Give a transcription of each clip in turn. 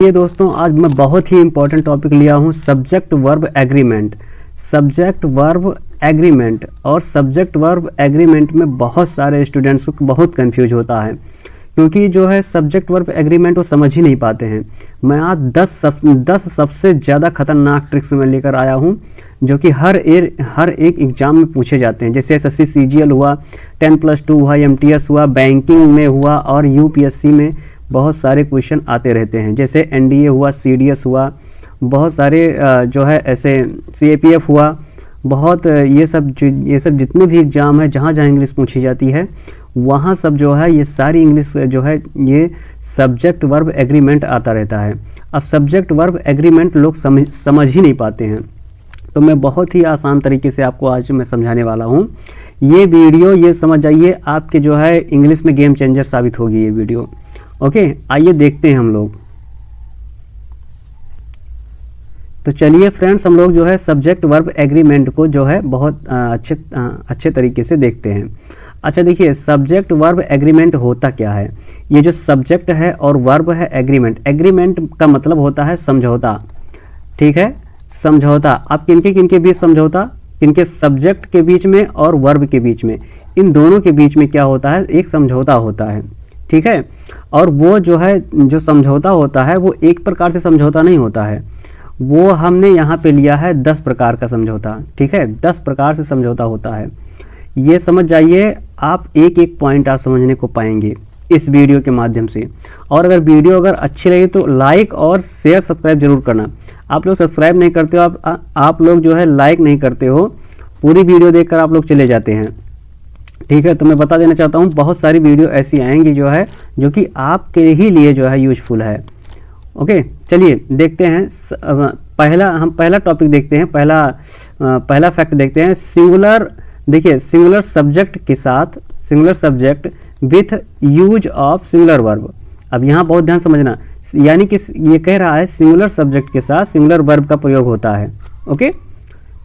ये दोस्तों आज मैं बहुत ही इंपॉर्टेंट टॉपिक लिया हूँ subject verb agreement. Subject verb agreement और सब्जेक्ट वर्ब एग्रीमेंट में बहुत सारे स्टूडेंट्स को बहुत कंफ्यूज होता है, क्योंकि जो है सब्जेक्ट वर्ब एग्रीमेंट वो समझ ही नहीं पाते हैं। मैं आज 10 सबसे ज़्यादा खतरनाक ट्रिक्स में लेकर आया हूँ जो कि हर एक एग्जाम में पूछे जाते हैं। जैसे SSC CGL हुआ, 10+2 हुआ, MTS हुआ, बैंकिंग में हुआ और UPSC में बहुत सारे क्वेश्चन आते रहते हैं। जैसे NDA हुआ, CDS हुआ, बहुत सारे जो है ऐसे CAPF हुआ, बहुत ये सब जितने भी एग्ज़ाम है जहाँ इंग्लिश पूछी जाती है वहाँ सब जो है ये सारी इंग्लिश जो है ये सब्जेक्ट वर्ब एग्रीमेंट आता रहता है। अब सब्जेक्ट वर्ब एग्रीमेंट लोग समझ ही नहीं पाते हैं, तो मैं बहुत ही आसान तरीके से आपको आज मैं समझाने वाला हूँ। ये वीडियो ये समझ जाइए आपके जो है इंग्लिश में गेम चेंजर साबित होगी ये वीडियो। ओके, आइए देखते हैं हम लोग। तो चलिए फ्रेंड्स, हम लोग जो है सब्जेक्ट वर्ब एग्रीमेंट को जो है बहुत अच्छे तरीके से देखते हैं। अच्छा देखिए, सब्जेक्ट वर्ब एग्रीमेंट होता क्या है। ये जो सब्जेक्ट है और वर्ब है एग्रीमेंट का मतलब होता है समझौता। ठीक है, समझौता। अब किनके बीच समझौता, किनके सब्जेक्ट के बीच में और वर्ब के बीच में, इन दोनों के बीच में क्या होता है, एक समझौता होता है। ठीक है, और वो जो है जो समझौता होता है वो एक प्रकार से समझौता नहीं होता है, वो हमने यहाँ पे लिया है 10 प्रकार का समझौता। ठीक है, 10 प्रकार से समझौता होता है। ये समझ जाइए, आप एक एक पॉइंट आप समझने को पाएंगे इस वीडियो के माध्यम से। और अगर वीडियो अच्छी लगी तो लाइक और शेयर सब्सक्राइब जरूर करना। आप लोग सब्सक्राइब नहीं करते हो, आप लोग जो है लाइक नहीं करते हो, पूरी वीडियो देखकर आप लोग चले जाते हैं। ठीक है, तो मैं बता देना चाहता हूँ बहुत सारी वीडियो ऐसी आएंगी जो कि आपके ही लिए जो है यूजफुल है। ओके, चलिए देखते हैं। हम पहला टॉपिक देखते हैं, पहला फैक्ट देखते हैं। सिंगुलर, देखिए सिंगुलर सब्जेक्ट के साथ, singular subject with use of singular verb. अब यहाँ बहुत ध्यान समझना, यानी कि ये कह रहा है सिंगुलर सब्जेक्ट के साथ सिंगुलर वर्ब का प्रयोग होता है। ओके,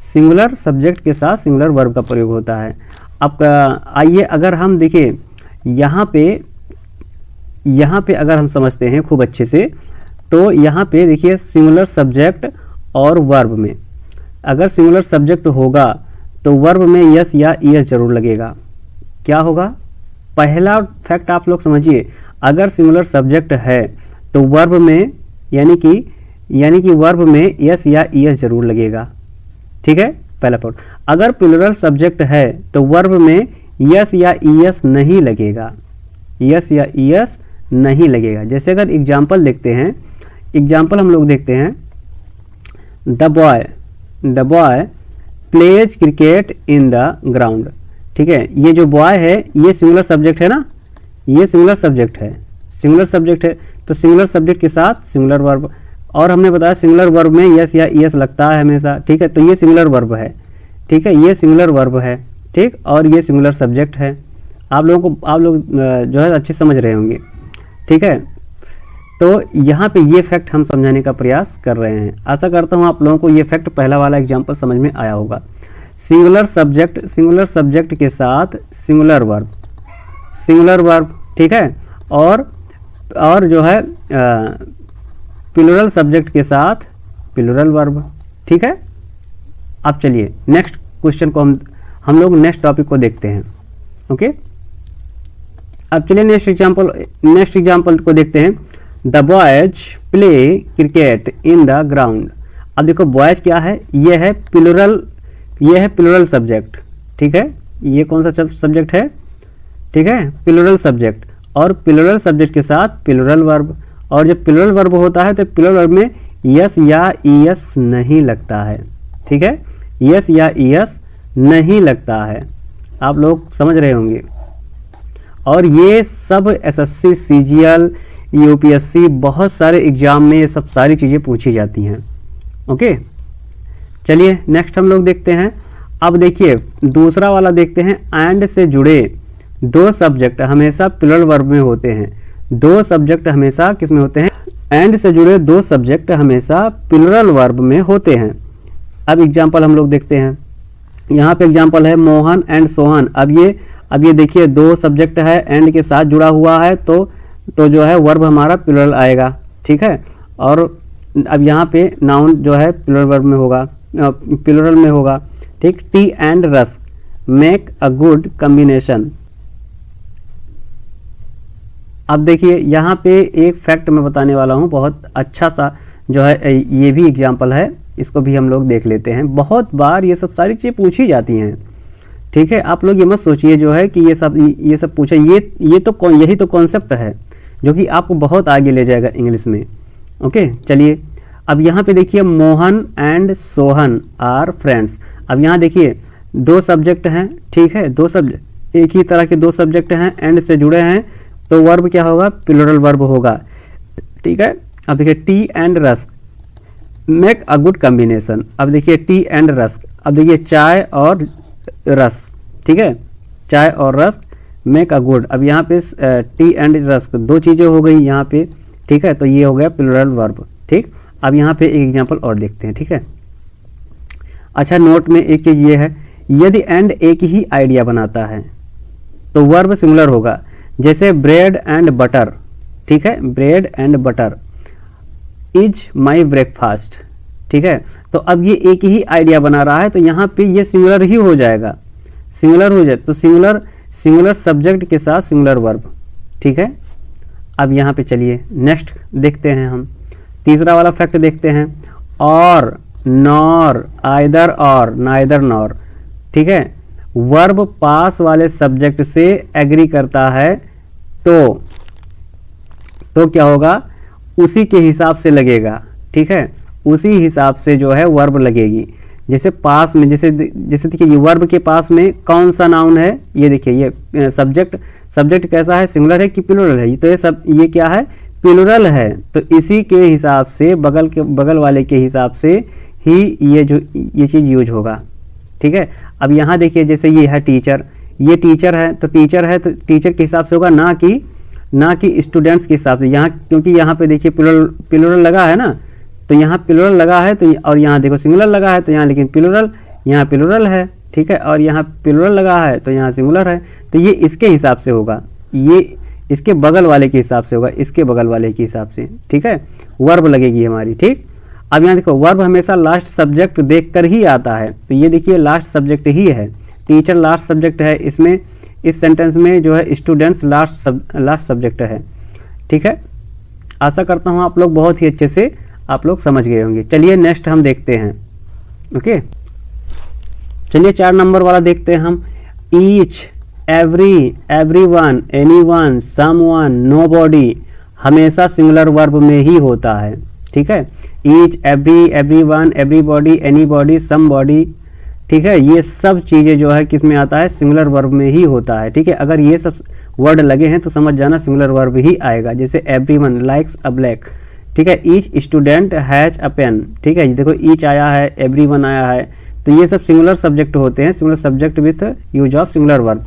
सिंगुलर सब्जेक्ट के साथ सिंगुलर वर्ब का प्रयोग होता है। अब आइए अगर हम देखिए यहाँ पे अगर हम समझते हैं खूब अच्छे से, तो यहाँ पे देखिए सिंगुलर सब्जेक्ट और वर्ब में, अगर सिंगुलर सब्जेक्ट होगा तो वर्ब में यस या ईएस जरूर लगेगा। क्या होगा, पहला फैक्ट आप लोग समझिए, अगर सिंगुलर सब्जेक्ट है तो वर्ब में यानी कि वर्ब में यस या ईएस जरूर लगेगा। ठीक है, पहला पॉइंट। अगर प्लूरल सब्जेक्ट है तो वर्ब में यस या ईएस नहीं लगेगा, यस या ईएस नहीं लगेगा। जैसे अगर एग्जाम्पल देखते हैं, एग्जाम्पल हम लोग देखते हैं, the boy pledge cricket in the ground. ठीक है, ये जो बॉय है ये सिंगुलर सब्जेक्ट है ना, ये सिंगुलर सब्जेक्ट है, तो सिंगुलर सब्जेक्ट के साथ सिंगुलर वर्ब, और हमने बताया सिंगुलर वर्ब में यस या ईएस लगता है हमेशा। ठीक है, तो ये सिंगुलर वर्ब है। ठीक है, ये सिंगुलर वर्ब है। ठीक, और ये सिंगुलर सब्जेक्ट है। आप लोग जो है अच्छे समझ रहे होंगे। ठीक है, तो यहाँ पे ये फैक्ट हम समझाने का प्रयास कर रहे हैं। आशा करता हूँ आप लोगों को ये फैक्ट पहला वाला एग्जाम्पल समझ में आया होगा। सिंगुलर सब्जेक्ट के साथ सिंगुलर वर्ब। ठीक है, और जो है प्लूरल सब्जेक्ट के साथ प्लूरल वर्ब। ठीक है, अब चलिए नेक्स्ट क्वेश्चन को हम लोग नेक्स्ट टॉपिक को देखते हैं। ओके, अब चलिए नेक्स्ट एग्जाम्पल को देखते हैं। The boys play cricket in the ground. अब देखो बॉयज क्या है, ये है प्लूरल सब्जेक्ट। ठीक है, ये कौन सा सब्जेक्ट है, ठीक है, प्लूरल सब्जेक्ट, और प्लूरल सब्जेक्ट के साथ प्लूरल वर्ब। और जब प्लूरल वर्ब होता है तो प्लूरल वर्ब में यस या ईएस नहीं लगता है। ठीक है, यस या ईएस नहीं लगता है, आप लोग समझ रहे होंगे। और ये सब SSC CGL UPSC बहुत सारे एग्जाम में ये सब सारी चीज़ें पूछी जाती हैं। ओके, चलिए नेक्स्ट हम लोग देखते हैं। अब देखिए दूसरा वाला देखते हैं। एंड से जुड़े दो सब्जेक्ट हमेशा प्लूरल वर्ब में होते हैं। दो सब्जेक्ट हमेशा किस में होते हैं, एंड से जुड़े दो सब्जेक्ट हमेशा प्लूरल वर्ब में होते हैं। अब एग्जाम्पल हम लोग देखते हैं। यहाँ पे एग्जाम्पल है मोहन एंड सोहन। अब ये देखिए दो सब्जेक्ट है, एंड के साथ जुड़ा हुआ है, तो जो है वर्ब हमारा प्लूरल आएगा। ठीक है, और अब यहाँ पे नाउन जो है प्लूरल वर्ब में होगा, प्लूरल में होगा, ठीक। T and rusk make a good combination. अब देखिए यहाँ पे एक फैक्ट मैं बताने वाला हूँ, बहुत अच्छा सा जो है, ये भी एग्जाम्पल है, इसको भी हम लोग देख लेते हैं। बहुत बार ये सब सारी चीज़ें पूछी जाती हैं, ठीक है। आप लोग ये मत सोचिए जो है कि ये सब पूछा, ये तो यही तो कॉन्सेप्ट है जो कि आपको बहुत आगे ले जाएगा इंग्लिश में। ओके, चलिए अब यहाँ पे देखिए Mohan and Sohan are friends. अब यहाँ देखिए दो सब्जेक्ट हैं, ठीक है, दो सब्जेक्ट, एक ही तरह के दो सब्जेक्ट हैं, एंड से जुड़े हैं, तो वर्ब क्या होगा, प्लूरल वर्ब होगा, ठीक है। अब देखिए T and rusk make a good combination. अब देखिए टी एंड रस्क, अब देखिए चाय और रस, ठीक है, चाय और रस्क मेक अ गुड। अब यहाँ पे टी एंड रस्क दो चीज़ें हो गई यहाँ पे, ठीक है, तो ये हो गया प्लूरल वर्ब, ठीक। अब यहाँ पे एक एग्जांपल और देखते हैं, ठीक है। अच्छा, नोट में एक चीज़ ये है, यदि एंड एक ही आइडिया बनाता है तो वर्ब सिंगुलर होगा, जैसे ब्रेड एंड बटर, ठीक है, bread and butter is my breakfast, ठीक है। तो अब ये एक ही आइडिया बना रहा है, तो यहाँ पे ये सिंगुलर ही हो जाएगा, सिंगुलर हो जाए तो सिंगुलर सब्जेक्ट के साथ सिंगुलर वर्ब, ठीक है। अब यहाँ पे चलिए नेक्स्ट देखते हैं, हम तीसरा वाला फैक्ट देखते हैं, और नॉर, आइदर और, नाइदर नॉर, ठीक है, वर्ब पास वाले सब्जेक्ट से एग्री करता है तो क्या होगा, उसी के हिसाब से लगेगा, ठीक है, उसी हिसाब से जो है वर्ब लगेगी। जैसे पास में, जैसे देखिए ये वर्ब के पास में कौन सा नाउन है, ये देखिए ये सब्जेक्ट कैसा है, सिंगुलर है कि प्लूरल है, तो ये क्या है, प्लूरल है, तो इसी के हिसाब से बगल वाले के हिसाब से ही ये चीज़ यूज होगा, ठीक है। अब यहाँ देखिए जैसे ये है टीचर, ये टीचर है तो टीचर के हिसाब से होगा, ना कि स्टूडेंट्स के हिसाब से। यहाँ क्योंकि यहाँ पे देखिए प्लूरल लगा है ना, तो यहाँ प्लूरल लगा है, तो और यहाँ देखो सिंगुलर लगा है, तो यहाँ लेकिन यहाँ प्लूरल है, ठीक है, और यहाँ प्लूरल लगा है तो यहाँ सिंगुलर है, तो ये इसके हिसाब से होगा, ये इसके बगल वाले के हिसाब से होगा, इसके बगल वाले के हिसाब से, ठीक है, वर्ब लगेगी हमारी, ठीक। अब यहाँ देखो वर्ब हमेशा लास्ट सब्जेक्ट देखकर ही आता है, तो ये देखिए लास्ट सब्जेक्ट ही है, टीचर लास्ट सब्जेक्ट है, इसमें इस सेंटेंस में जो है स्टूडेंट्स लास्ट सब्जेक्ट है, ठीक है। आशा करता हूँ आप लोग बहुत ही अच्छे से आप लोग समझ गए होंगे। चलिए नेक्स्ट हम देखते हैं, ओके, चलिए 4 नंबर वाला देखते हैं हम, each, every, everyone, anyone, someone, nobody हमेशा सिंगुलर वर्ब में ही होता है, ठीक है। Each, every, everyone, everybody, anybody, somebody, ठीक है, ये सब चीज़ें जो है किस में आता है, सिंगुलर वर्ब में ही होता है, ठीक है। अगर ये सब वर्ड लगे हैं तो समझ जाना सिंगुलर वर्ब ही आएगा, जैसे एवरीवन लाइक्स अ ब्लैक, ठीक है, each student has a pen, ठीक है, देखो ईच आया है, एवरीवन आया है, तो ये सब सिंगुलर सब्जेक्ट होते हैं, singular subject with use of singular verb,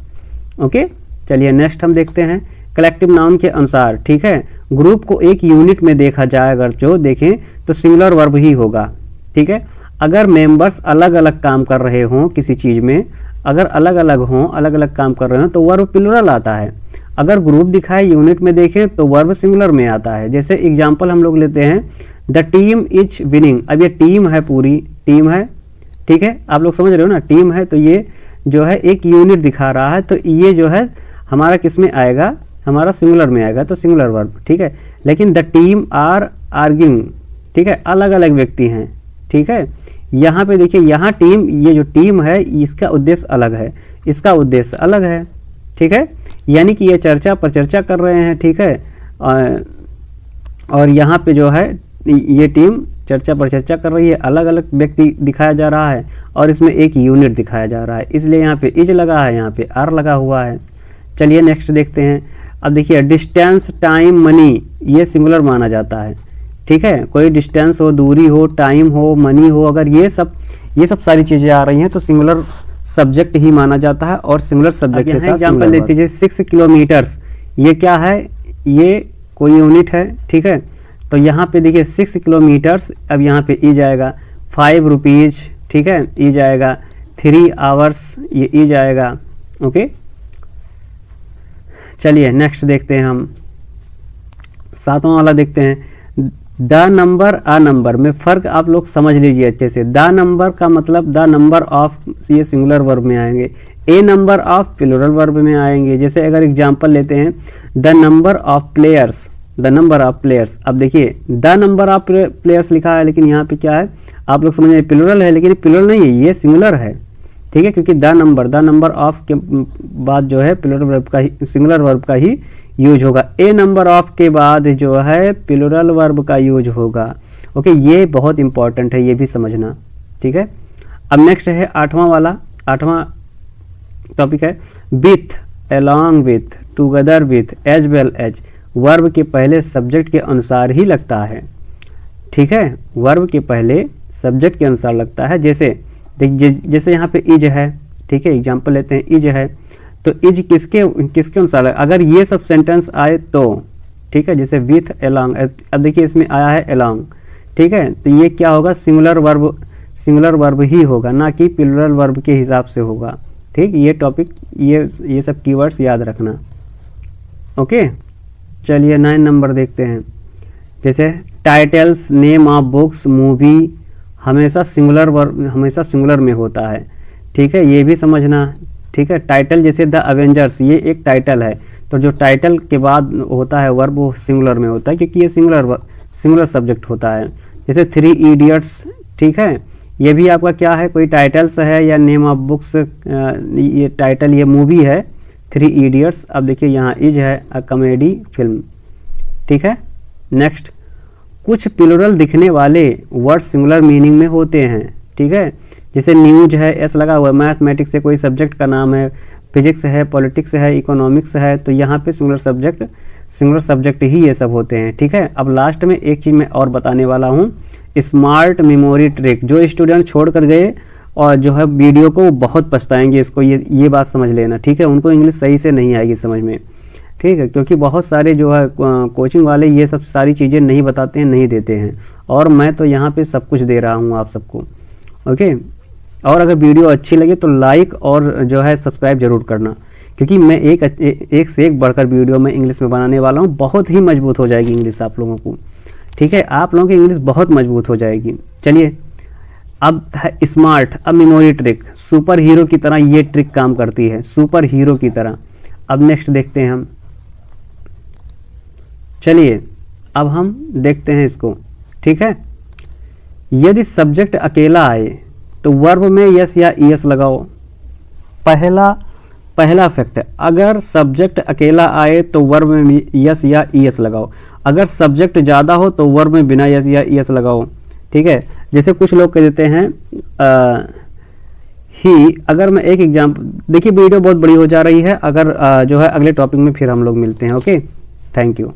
okay. चलिए नेक्स्ट हम देखते हैं, कलेक्टिव नाउन के अनुसार, ठीक है, ग्रुप को एक यूनिट में देखा जाए, अगर जो देखें तो सिंगुलर वर्ब ही होगा, ठीक है। अगर मेंबर्स अलग अलग काम कर रहे हों किसी चीज़ में, अगर अलग अलग काम कर रहे हो तो वर्ब प्लूरल आता है। अगर ग्रुप दिखाए यूनिट में देखें तो वर्ब सिंगुलर में आता है। जैसे एग्जांपल हम लोग लेते हैं, द टीम इज विनिंग। अब ये टीम है, पूरी टीम है, ठीक है, आप लोग समझ रहे हो ना, टीम है, तो ये जो है एक यूनिट दिखा रहा है, तो ये जो है हमारा किस में आएगा, हमारा सिंगुलर में आएगा, तो सिंगुलर वर्ब, ठीक है। लेकिन द टीम आर आर्गिंग, ठीक है, अलग अलग व्यक्ति हैं, ठीक है। यहाँ पे देखिए, यहाँ टीम, ये जो टीम है इसका उद्देश्य अलग है, इसका उद्देश्य अलग है, ठीक है, यानी कि ये चर्चा पर चर्चा कर रहे हैं, ठीक है। और यहाँ पे जो है ये टीम चर्चा पर चर्चा कर रही है, अलग अलग व्यक्ति दिखाया जा रहा है और इसमें एक यूनिट दिखाया जा रहा है, इसलिए यहाँ पे इज लगा है, यहाँ पे आर लगा हुआ है। चलिए नेक्स्ट देखते हैं। अब देखिए, डिस्टेंस, टाइम, मनी, ये सिंगुलर माना जाता है, ठीक है। कोई डिस्टेंस हो, दूरी हो, टाइम हो, मनी हो, अगर ये सब सारी चीज़ें आ रही हैं तो सिंगुलर सब्जेक्ट ही माना जाता है और सिंगुलर सब्जेक्ट के साथ एग्जाम्पल देख लीजिए, 6 किलोमीटर्स, ये क्या है, ये कोई यूनिट है, ठीक है। तो यहाँ पे देखिए 6 किलोमीटर्स, अब यहाँ पे ई जाएगा, 5 रुपीज़, ठीक है, ई जाएगा, 3 आवर्स, ये ई जाएगा, ओके। चलिए नेक्स्ट देखते हैं हम, 7वां वाला देखते हैं, द नंबर अ नंबर में फ़र्क आप लोग समझ लीजिए अच्छे से। द नंबर का मतलब द नंबर ऑफ, ये सिंगुलर वर्ब में आएंगे। ए नंबर ऑफ प्लूरल वर्ब में आएंगे। जैसे अगर एग्जांपल लेते हैं, the number of players, the number of players. अब देखिए द नंबर ऑफ प्लेयर्स लिखा है, लेकिन यहाँ पे क्या है आप लोग समझ, प्लूरल है, लेकिन प्लूरल नहीं है, ये सिंगुलर है, ठीक है, क्योंकि द नंबर ऑफ के बाद जो है प्लूरल वर्ब का ही, सिंगुलर वर्ब का ही यूज होगा। ए नंबर ऑफ के बाद जो है प्लूरल वर्ब का यूज होगा। ओके, ये बहुत इंपॉर्टेंट है, ये भी समझना, ठीक है। अब नेक्स्ट है आठवां वाला, आठवां टॉपिक है with, along with, together with, as well as. Verb के पहले सब्जेक्ट के अनुसार ही लगता है, ठीक है, वर्ब के पहले सब्जेक्ट के अनुसार लगता है। जैसे जैसे यहाँ पे इज है, ठीक है, एग्जाम्पल लेते हैं, इज है तो इज किसके अनुसार है, अगर ये सब सेंटेंस आए तो, ठीक है, जैसे विथ along, अब देखिए इसमें आया है along, ठीक है, तो ये क्या होगा, सिंगुलर वर्ब ही होगा, ना कि प्लूरल वर्ब के हिसाब से होगा, ठीक। ये टॉपिक, ये सब कीवर्ड्स याद रखना। ओके, चलिए 9 नंबर देखते हैं। जैसे titles, name of books, movie, हमेशा सिंगुलर में होता है, ठीक है, ये भी समझना, ठीक है। टाइटल जैसे द अवेंजर्स, ये एक टाइटल है, तो जो टाइटल के बाद होता है वर्ब वो सिंगुलर में होता है, क्योंकि ये सिंगुलर सब्जेक्ट होता है। जैसे 3 इडियट्स, ठीक है, ये भी आपका क्या है, कोई टाइटल्स है या नेम ऑफ बुक्स, ये टाइटल, ये मूवी है 3 इडियट्स। अब देखिए यहाँ इज है, अ कॉमेडी फिल्म, ठीक है। नेक्स्ट, कुछ प्लूरल दिखने वाले वर्ड सिंगुलर मीनिंग में होते हैं, ठीक है, जैसे न्यूज है, एस लगा हुआ है, मैथमेटिक्स से कोई सब्जेक्ट का नाम है, फिजिक्स है, पॉलिटिक्स है, इकोनॉमिक्स है, तो यहाँ पे सिंगुलर सब्जेक्ट ही ये सब होते हैं, ठीक है। अब लास्ट में एक चीज़ मैं और बताने वाला हूँ, स्मार्ट मेमोरी ट्रिक। जो स्टूडेंट छोड़ कर गए और जो है वीडियो को, बहुत पछताएंगे इसको, ये बात समझ लेना, ठीक है, उनको इंग्लिश सही से नहीं आएगी समझ में, ठीक है, क्योंकि बहुत सारे जो है कोचिंग वाले ये सब सारी चीज़ें नहीं बताते हैं, नहीं देते हैं, और मैं तो यहाँ पे सब कुछ दे रहा हूँ आप सबको। ओके, और अगर वीडियो अच्छी लगे तो लाइक और जो है सब्सक्राइब जरूर करना, क्योंकि मैं एक से एक बढ़कर वीडियो में इंग्लिश में बनाने वाला हूँ। बहुत ही मजबूत हो जाएगी इंग्लिश आप लोगों को, ठीक है, आप लोगों की इंग्लिश बहुत मजबूत हो जाएगी। चलिए, अब है स्मार्ट, अब मेमोरी ट्रिक, सुपर हीरो की तरह ये ट्रिक काम करती है, सुपर हीरो की तरह। अब नेक्स्ट देखते हैं हम, चलिए अब हम देखते हैं इसको, ठीक है। यदि सब्जेक्ट अकेला आए तो वर्ब में यस या ईएस लगाओ। पहला फैक्ट है, अगर सब्जेक्ट अकेला आए तो वर्ब में यस या ईएस लगाओ। अगर सब्जेक्ट ज़्यादा हो तो वर्ब में बिना यस या ईएस लगाओ, ठीक है। जैसे कुछ लोग कह देते हैं ही, अगर मैं एक एग्जाम्पल, देखिए वीडियो बहुत बड़ी हो जा रही है, अगर जो है अगले टॉपिक में फिर हम लोग मिलते हैं। Okay, thank you.